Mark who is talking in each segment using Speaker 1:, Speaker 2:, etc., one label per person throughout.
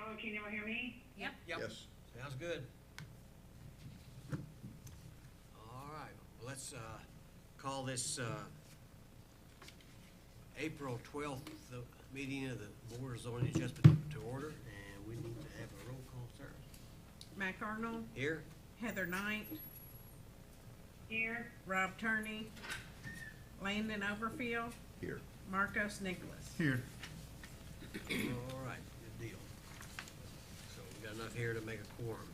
Speaker 1: Hello, can you all hear me?
Speaker 2: Yep.
Speaker 3: Yes.
Speaker 4: Sounds good. All right, well, let's call this April 12th meeting of the Board of Zoning Adjustment to order, and we need to have a roll call, sir.
Speaker 2: Mac Arnold,
Speaker 4: Here?
Speaker 2: Heather Knight,
Speaker 1: Here.
Speaker 2: Rob Turney, Landon Overfield,
Speaker 3: Here.
Speaker 2: Marcos Nicholas.
Speaker 3: Here.
Speaker 4: All right, good deal. So we got enough here to make a quorum.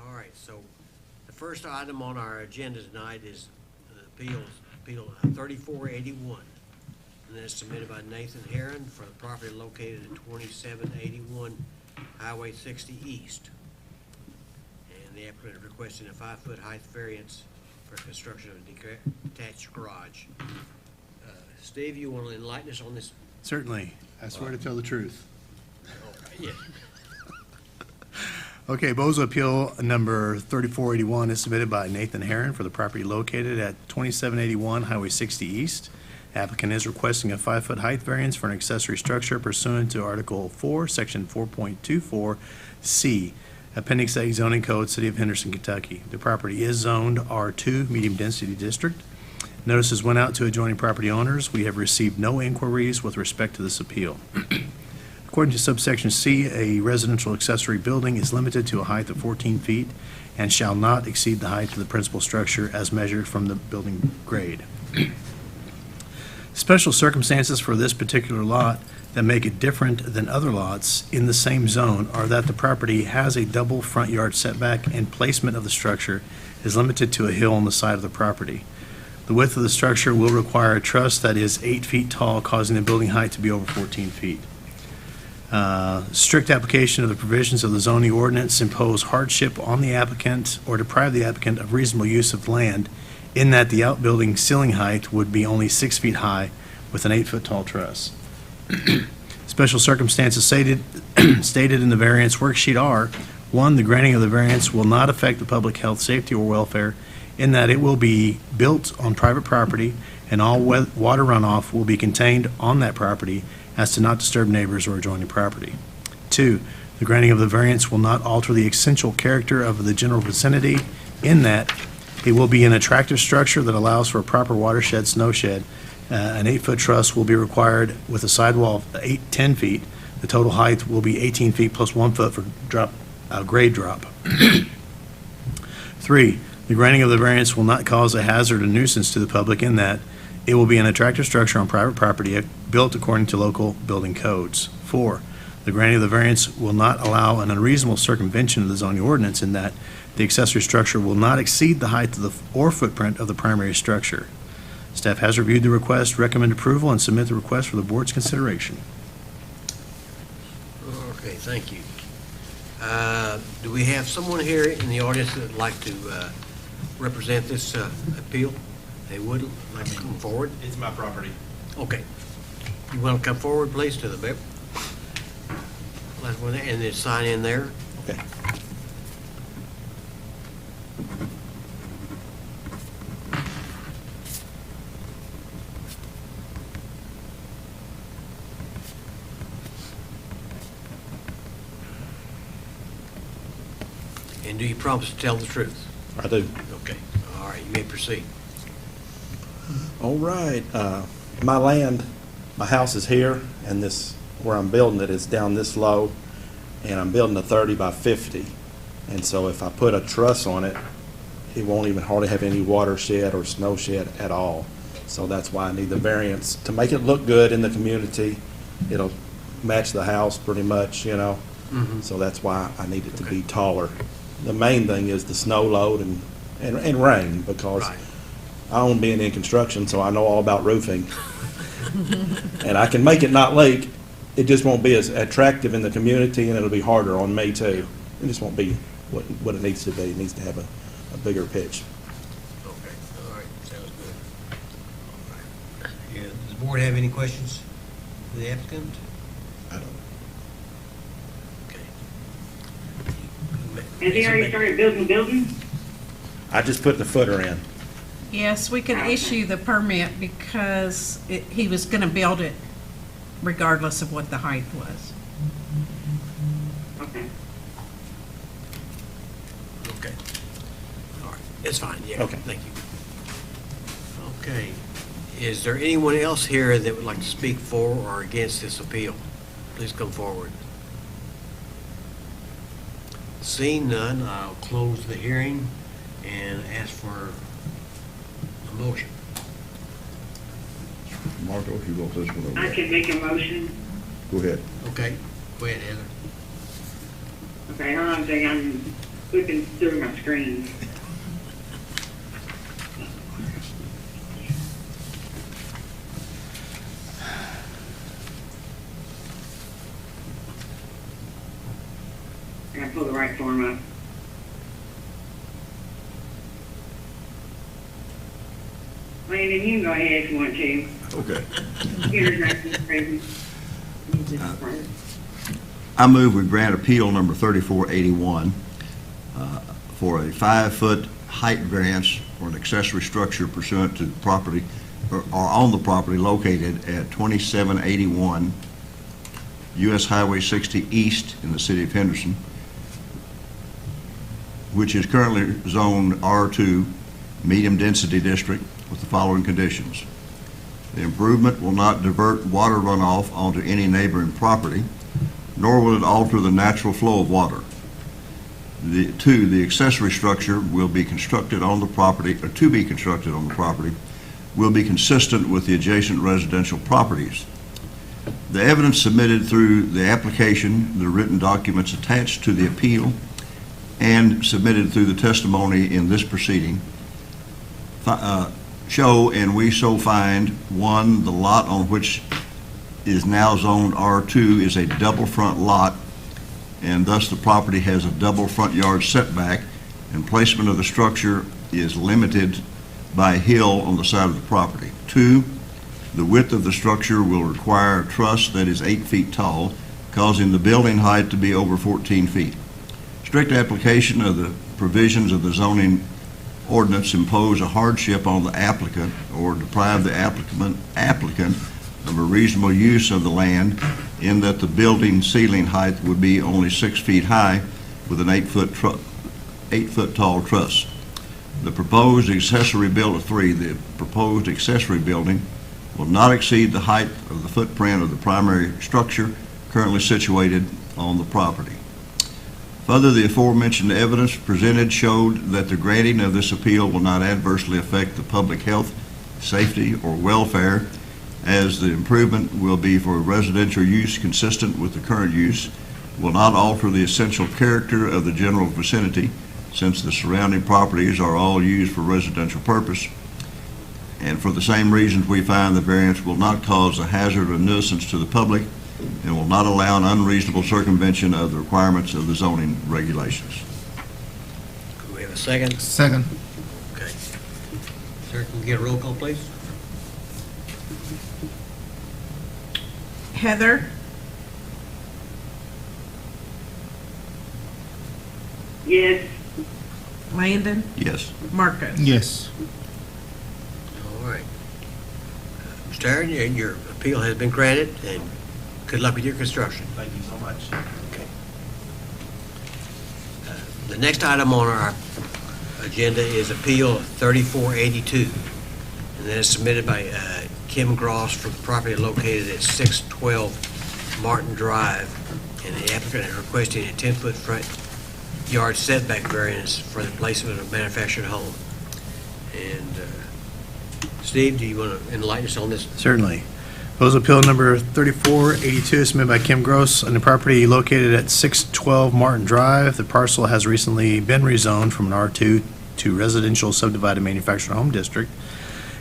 Speaker 4: All right, so the first item on our agenda tonight is Appeal 3481. And that's submitted by Nathan Herron for the property located at 2781 Highway 60 East. And the applicant is requesting a 5-foot height variance for construction of a detached garage. Steve, you want to enlighten us on this?
Speaker 3: Certainly. I swear to tell the truth.
Speaker 4: Yeah.
Speaker 3: Okay, Bozo Appeal number 3481 is submitted by Nathan Herron for the property located at 2781 Highway 60 East. Applicant is requesting a 5-foot height variance for an accessory structure pursuant to Article 4, Section 4.24C, Appendix A zoning code, City of Henderson, Kentucky. The property is zoned R2, medium density district. Notices went out to adjoining property owners. We have received no inquiries with respect to this appeal. According to subsection C, a residential accessory building is limited to a height of 14 feet and shall not exceed the height of the principal structure as measured from the building grade. Special circumstances for this particular lot that make it different than other lots in the same zone are that the property has a double front yard setback and placement of the structure is limited to a hill on the side of the property. The width of the structure will require a truss that is 8 feet tall, causing the building height to be over 14 feet. Strict application of the provisions of the zoning ordinance impose hardship on the applicant or deprive the applicant of reasonable use of land in that the outbuilding ceiling height would be only 6 feet high with an 8-foot tall truss. Special circumstances stated in the variance worksheet are: 1, the granting of the variance will not affect the public health, safety, or welfare in that it will be built on private property and all water runoff will be contained on that property as to not disturb neighbors or adjoining property. 2, the granting of the variance will not alter the essential character of the general vicinity in that it will be an attractive structure that allows for a proper watershed snow shed. An 8-foot truss will be required with a sidewall of 10 feet. The total height will be 18 feet plus 1 foot for grade drop. 3, the granting of the variance will not cause a hazard or nuisance to the public in that it will be an attractive structure on private property built according to local building codes. 4, the granting of the variance will not allow an unreasonable circumvention of the zoning ordinance in that the accessory structure will not exceed the height of or footprint of the primary structure. Staff has reviewed the request, recommend approval, and submit the request for the board's consideration.
Speaker 4: Okay, thank you. Do we have someone here in the audience that would like to represent this appeal? They would like to come forward?
Speaker 5: It's my property.
Speaker 4: Okay. You want to come forward, please, to the bib? And then sign in there.
Speaker 3: Okay.
Speaker 4: And do you promise to tell the truth?
Speaker 6: I do.
Speaker 4: Okay. All right, you may proceed.
Speaker 6: All right. My land, my house is here, and this, where I'm building it, is down this low, and I'm building a 30 by 50. And so if I put a truss on it, it won't even hardly have any watershed or snow shed at all. So that's why I need the variance, to make it look good in the community. It'll match the house pretty much, you know.
Speaker 4: Mm-hmm.
Speaker 6: So that's why I need it to be taller. The main thing is the snow load and rain, because
Speaker 4: Right.
Speaker 6: I own being in construction, so I know all about roofing. And I can make it not leak. It just won't be as attractive in the community, and it'll be harder on me too. It just won't be what it needs to be. It needs to have a bigger pitch.
Speaker 4: Okay, all right, sounds good. All right. Yeah, does the board have any questions for the applicant?
Speaker 6: I don't.
Speaker 4: Okay.
Speaker 1: Has he already started building buildings?
Speaker 6: I just put the footer in.
Speaker 2: Yes, we can issue the permit because he was going to build it regardless of what the height was.
Speaker 1: Okay.
Speaker 4: Okay. All right, it's fine, yeah.
Speaker 6: Okay.
Speaker 4: Thank you. Okay. Is there anyone else here that would like to speak for or against this appeal? Please come forward. Seeing none, I'll close the hearing and ask for a motion.
Speaker 5: Marco, if you want this one
Speaker 1: I
Speaker 5: over.
Speaker 1: can make a motion.
Speaker 5: Go ahead.
Speaker 4: Okay, go ahead, Heather.
Speaker 1: Okay, hold on a second, I'm looking through my screen. I gotta pull the right form up. Landon, you can go ahead if you want to.
Speaker 5: Okay.
Speaker 1: Here's not crazy.
Speaker 5: I move we grant appeal number 3481 for a 5-foot height variance for an accessory structure pursuant to the property or on the property located at 2781 U.S. Highway 60 East in the city of Henderson, which is currently zoned R2 Medium Density District with the following conditions. The improvement will not divert water runoff onto any neighboring property, nor will it alter the natural flow of water. Two, the accessory structure will be constructed on the property, or to be constructed on the property, will be consistent with the adjacent residential properties. The evidence submitted through the application, the written documents attached to the appeal, and submitted through the testimony in this proceeding show, and we so find, one, the lot on which is now zoned R2 is a double front lot, and thus the property has a double front yard setback, and placement of the structure is limited by a hill on the side of the property. Two, the width of the structure will require a truss that is 8 feet tall, causing the building height to be over 14 feet. Strict application of the provisions of the zoning ordinance impose a hardship on the applicant or deprive the applicant of a reasonable use of the land, in that the building ceiling height would be only 6 feet high with an 8 foot tall truss. The proposed accessory building will not exceed the height of the footprint of the primary structure currently situated on the property. Further, the aforementioned evidence presented showed that the granting of this appeal will not adversely affect the public health, safety, or welfare, as the improvement will be for residential use consistent with the current use, will not alter the essential character of the general vicinity, since the surrounding properties are all used for residential purpose. And for the same reasons, we find the variance will not cause a hazard or nuisance to the public and will not allow an unreasonable circumvention of the requirements of the zoning regulations.
Speaker 4: Do we have a second?
Speaker 7: Second.
Speaker 4: Okay. Sir, can we get a roll call, please?
Speaker 2: Heather,
Speaker 1: Yes,
Speaker 2: Landon,
Speaker 5: Yes.
Speaker 2: Marcus.
Speaker 7: Yes.
Speaker 4: All right. Mr. Aaron, your appeal has been granted, and good luck with your construction.
Speaker 3: Thank you so much.
Speaker 4: Okay. The next item on our agenda is Appeal 3482, and that is submitted by Kim Gross for the property located at 612 Martin Drive, and the applicant is requesting a 10-foot front yard setback variance for the placement of a manufactured home. And Steve, do you want to enlighten us on this?
Speaker 3: Certainly. Proposed appeal number 3482 submitted by Kim Gross on the property located at 612 Martin Drive. The parcel has recently been rezoned from an R2 to residential subdivided manufactured home district.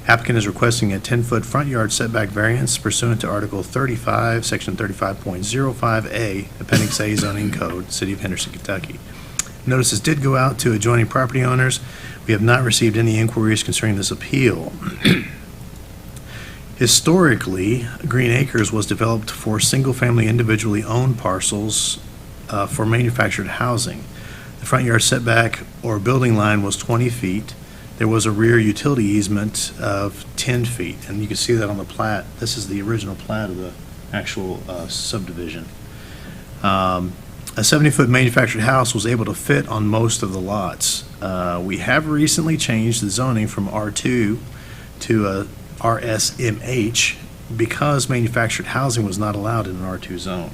Speaker 3: Applicant is requesting a 10-foot front yard setback variance pursuant to Article 35, Section 35.05A, Appendix A zoning code, City of Henderson, Kentucky. Notices did go out to adjoining property owners. We have not received any inquiries concerning this appeal. Historically, Green Acres was developed for single-family individually owned parcels for manufactured housing. The front yard setback or building line was 20 feet. There was a rear utility easement of 10 feet, and you can see that on the plat. This is the original plat of the actual subdivision. A 70-foot manufactured house was able to fit on most of the lots. We have recently changed the zoning from R2 to a RSMH because manufactured housing was not allowed in an R2 zone.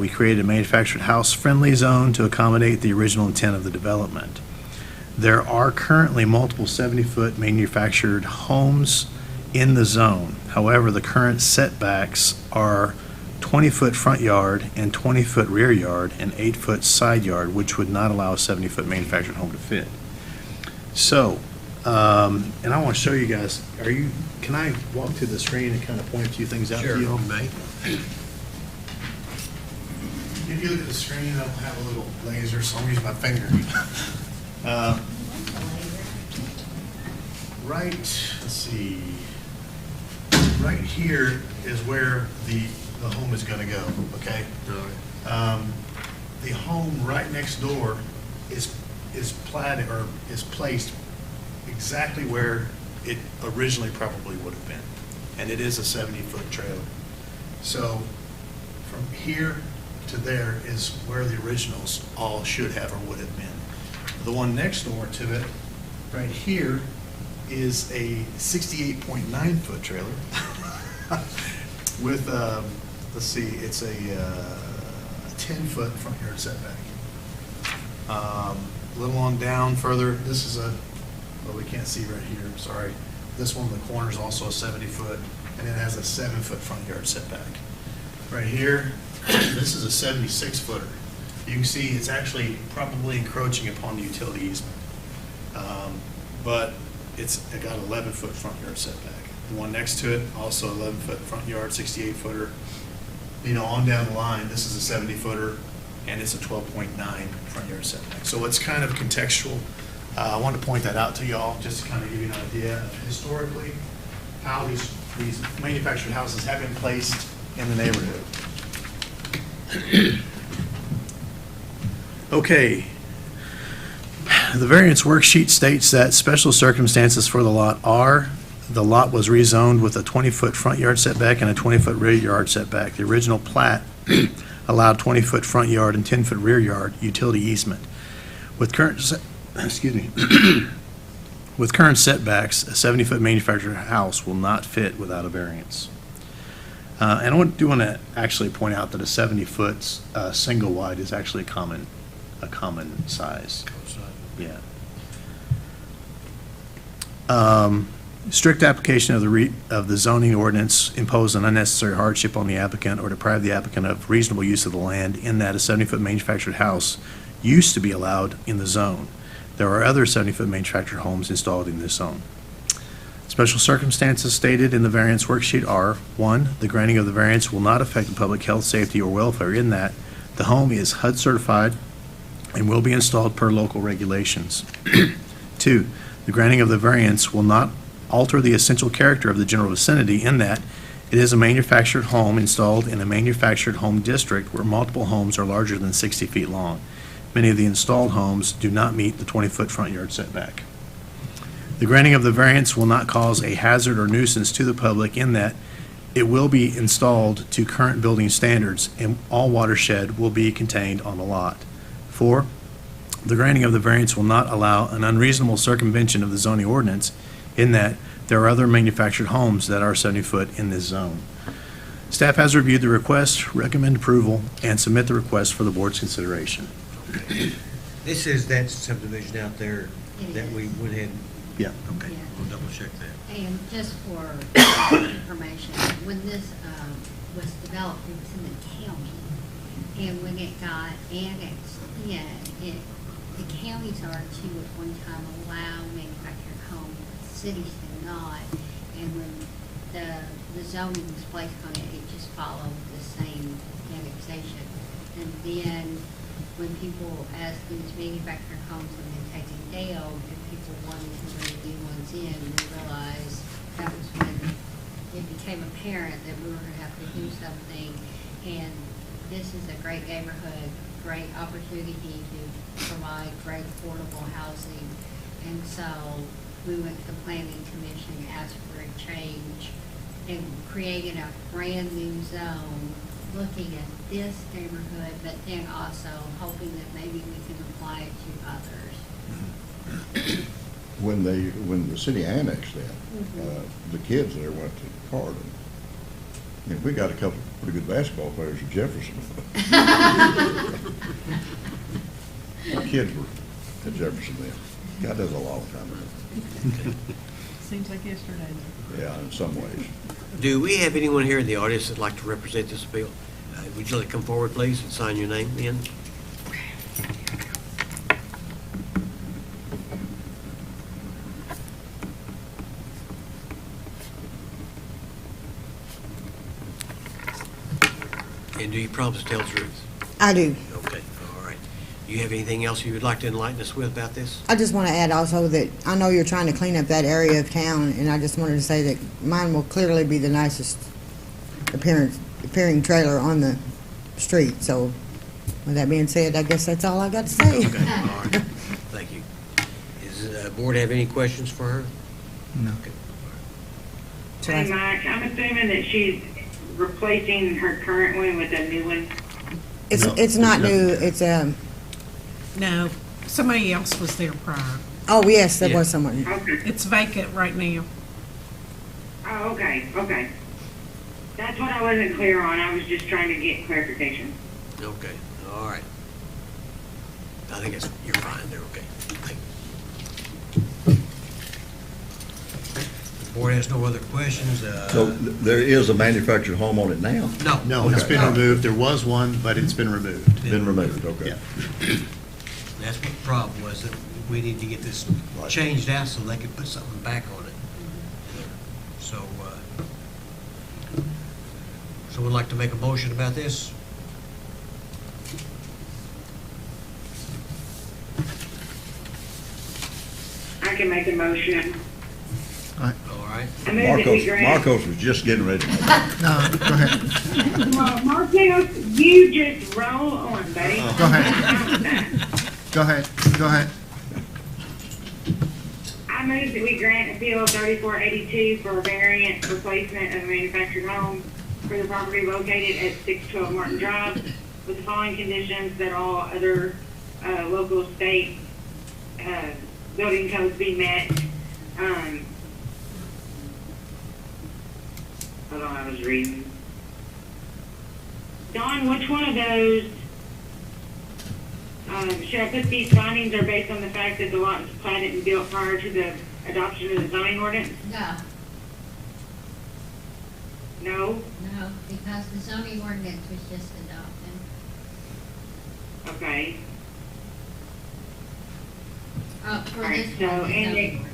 Speaker 3: We created a manufactured house-friendly zone to accommodate the original intent of the development. There are currently multiple 70-foot manufactured homes in the zone. However, the current setbacks are 20-foot front yard and 20-foot rear yard and 8-foot side yard, which would not allow a 70-foot manufactured home to fit. So, and I want to show you guys, can I walk to the screen and kind of point a few things out to you?
Speaker 4: Sure, may.
Speaker 3: If you look at the screen, I'll have a little laser, so I'm using my finger. Right, let's see, right here is where the home is gonna go, okay? The home right next door is platted, or is placed exactly where it originally probably would have been. And it is a 70-foot trailer. So from here to there is where the originals all should have or would have been. The one next door to it, right here, is a 68.9-foot trailer with, let's see, it's a 10-foot front yard setback. A little on down further, this is well, we can't see right here, sorry. This one in the corner is also a 70-foot, and it has a 7-foot front yard setback. Right here, this is a 76-footer. You can see it's actually probably encroaching upon the utility easement. But it's got 11-foot front yard setback. The one next to it, also 11-foot front yard, 68-footer. You know, on down the line, this is a 70-footer, and it's a 12.9 front yard setback. So it's kind of contextual. I wanted to point that out to y'all, just to kind of give you an idea of historically how these manufactured houses have been placed in the neighborhood. Okay. The variance worksheet states that special circumstances for the lot are: the lot was rezoned with a 20-foot front yard setback and a 20-foot rear yard setback. The original plat allowed 20-foot front yard and 10-foot rear yard utility easement. With current with current setbacks, a 70-foot manufactured house will not fit without a variance. And I do want to actually point out that a 70-foot single wide is actually a common size. Yeah. Strict application of the zoning ordinance impose an unnecessary hardship on the applicant or deprive the applicant of reasonable use of the land, in that a 70-foot manufactured house used to be allowed in the zone. There are other 70-foot manufactured homes installed in this zone. Special circumstances stated in the variance worksheet are: 1, the granting of the variance will not affect the public health, safety, or welfare, in that the home is HUD certified and will be installed per local regulations. 2, the granting of the variance will not alter the essential character of the general vicinity, in that it is a manufactured home installed in a manufactured home district where multiple homes are larger than 60 feet long. Many of the installed homes do not meet the 20-foot front yard setback. The granting of the variance will not cause a hazard or nuisance to the public, in that it will be installed to current building standards and all watershed will be contained on the lot. 4, the granting of the variance will not allow an unreasonable circumvention of the zoning ordinance, in that there are other manufactured homes that are 70-foot in this zone. Staff has reviewed the request, recommend approval, and submit the request for the board's consideration.
Speaker 4: This is that subdivision out there that we went ahead,
Speaker 3: Yeah.
Speaker 4: okay,
Speaker 7: Yeah.
Speaker 4: we'll double check that.
Speaker 7: And just for information, when this was developed, it was in the county. And when it got annexed in, the counties are to at one time allow manufactured homes, cities do not. And when the zoning was placed on it, it just followed the same annexation. And then when people, as these manufactured homes have been taken down and people wanted to bring new ones in, we realized that was when it became apparent that we were going to have to do something. And this is a great neighborhood, great opportunity to provide great affordable housing. And so we went to the planning commission, asked for a change, and created a brand new zone looking at this neighborhood, but then also hoping that maybe we can apply it to others.
Speaker 5: When the city annexed that,
Speaker 7: Mhm.
Speaker 5: the kids there went to Cardin. And we got a couple of pretty good basketball players at Jefferson. My kids were at Jefferson then. God, that was a long time ago.
Speaker 2: Seems like yesterday.
Speaker 5: Yeah, in some ways.
Speaker 4: Do we have anyone here in the audience that'd like to represent this appeal? Would you like to come forward, please, and sign your name in? And do you promise to tell the truth?
Speaker 8: I do.
Speaker 4: Okay, all right. Do you have anything else you would like to enlighten us with about this?
Speaker 8: I just want to add also that I know you're trying to clean up that area of town, and I just wanted to say that mine will clearly be the nicest appearing trailer on the street. So, with that being said, I guess that's all I got to say.
Speaker 4: Okay, all right. Thank you. Does the board have any questions for her?
Speaker 3: No.
Speaker 4: Okay.
Speaker 1: Hey, Mike, I'm assuming that she's replacing her current one with a new one.
Speaker 8: It's
Speaker 3: No,
Speaker 8: it's not
Speaker 3: there's
Speaker 8: new.
Speaker 3: nothing.
Speaker 8: It's
Speaker 2: No, somebody else was there prior.
Speaker 8: oh yes, there
Speaker 4: Yeah.
Speaker 8: was someone.
Speaker 1: Okay.
Speaker 2: It's vacant right now.
Speaker 1: Oh, okay, okay. That's what I wasn't clear on. I was just trying to get clarification.
Speaker 4: Okay, all right. I think you're fine, they're okay. Thank you. The board has no other questions?
Speaker 5: So there is a manufactured home on it now?
Speaker 4: No.
Speaker 3: No, it's been removed. There was one, but it's been removed.
Speaker 5: Been removed, okay.
Speaker 3: Yeah.
Speaker 4: That's what the problem was, that we need to get this changed out so they could put something back on it. So, someone like to make a motion about this?
Speaker 1: I can make a motion.
Speaker 4: All right.
Speaker 1: I move that we grant.
Speaker 5: Marcos was just getting ready.
Speaker 3: No, go ahead.
Speaker 1: Well, Marcos, you just roll on, buddy.
Speaker 3: Go ahead. Go ahead. Go ahead.
Speaker 1: I move that we grant appeal 3482 for a variant replacement of a manufactured home for the property located at 612 Martin Drive with the following conditions: that all other local state building codes be met. Hold on, I was reading. Don, which one of those, should I put these findings are based on the fact that the lot was platted and built prior to the adoption of the zoning ordinance?
Speaker 7: No,
Speaker 1: No?
Speaker 7: no, because the zoning ordinance was just adopted.
Speaker 1: Okay.
Speaker 7: For
Speaker 1: Alright,
Speaker 7: this
Speaker 1: so,
Speaker 7: one, the
Speaker 1: and
Speaker 7: zoning
Speaker 1: the-
Speaker 7: ordinance.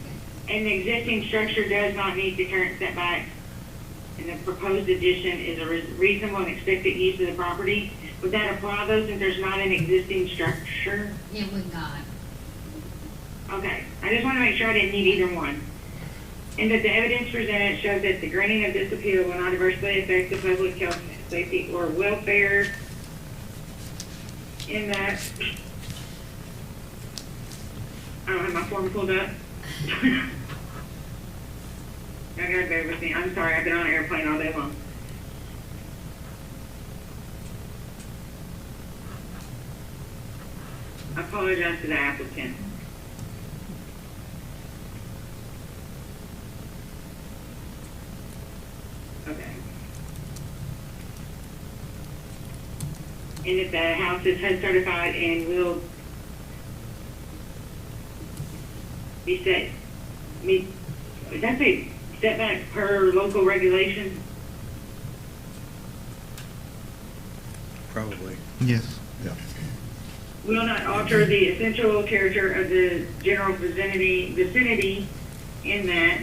Speaker 1: And the existing structure does not meet the current setbacks, and the proposed addition is a reasonable and expected use of the property. Would that apply though, since there's not an existing structure?
Speaker 7: It would not.
Speaker 1: Okay, I just want to make sure I didn't need either one. And that the evidence presented shows that the granting of this appeal will not adversely affect the public health, safety, or welfare in that, I don't have my form pulled up. I gotta bear with me. I'm sorry, I've been on an airplane all day long. I apologize to the applicant. Okay. And if the house is HUD certified and will be set, that's a setback per local regulation?
Speaker 3: Probably.
Speaker 6: Yes.
Speaker 5: Yeah.
Speaker 1: Will not alter the essential character of the general vicinity in that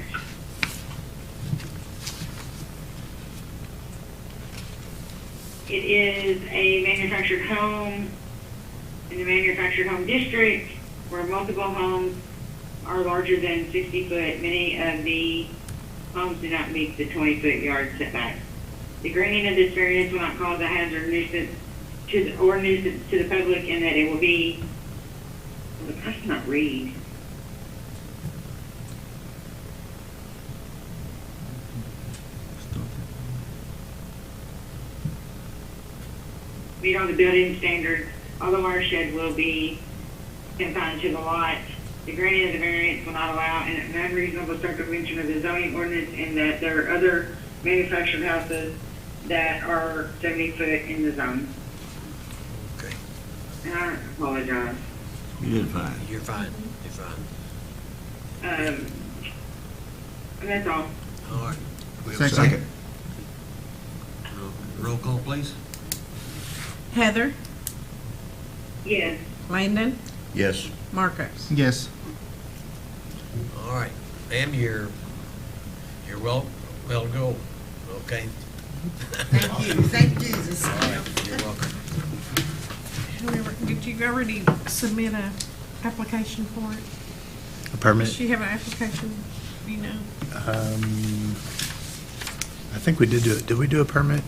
Speaker 1: it is a manufactured home in the manufactured home district where multiple homes are larger than 60 foot. Many of the homes do not meet the 20-foot yard setback. The granting of this variance will not cause a hazard or nuisance to the public, and that it will be, I cannot read. meet all the building standards. All the watershed will be confined to the lot. The granting of the variance will not allow an unreasonable circumvention of the zoning ordinance, and that there are other manufactured houses that are 70 foot in the zone.
Speaker 4: Okay,
Speaker 1: And I apologize.
Speaker 5: You did fine.
Speaker 4: you're fine, you're fine.
Speaker 1: And that's all.
Speaker 4: All right. We have a
Speaker 5: Second.
Speaker 4: Roll call, please.
Speaker 2: Heather,
Speaker 1: Yes.
Speaker 2: Landon,
Speaker 5: Yes.
Speaker 2: Marcos.
Speaker 9: Yes.
Speaker 4: All right, ma'am, you're well to go, okay?
Speaker 8: Thank you, thank Jesus.
Speaker 4: All right, you're welcome.
Speaker 2: However, did you already submit a application for it?
Speaker 3: A
Speaker 2: Does
Speaker 3: permit?
Speaker 2: she have an application, you know?
Speaker 3: I think we did do it. Did we do a permit?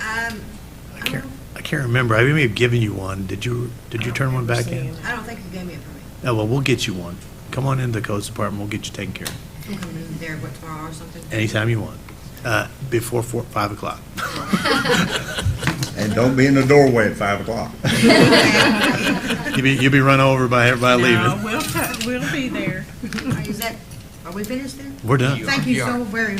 Speaker 3: I can't remember. I may have given you one. Did you turn one back in?
Speaker 8: I don't think you gave me a permit.
Speaker 3: Oh, well, we'll get you one. Come on into the codes department. We'll get you taken care of.
Speaker 8: I'm coming in there, what, tomorrow or something?
Speaker 3: Anytime you want. Before 5 o'clock.
Speaker 9: And don't be in the doorway at 5 o'clock.
Speaker 3: You'll be run over by everybody
Speaker 2: No,
Speaker 3: leaving.
Speaker 2: we'll be there.
Speaker 8: Are we finished then?
Speaker 3: We're done.
Speaker 8: Thank you
Speaker 4: You are.
Speaker 8: so very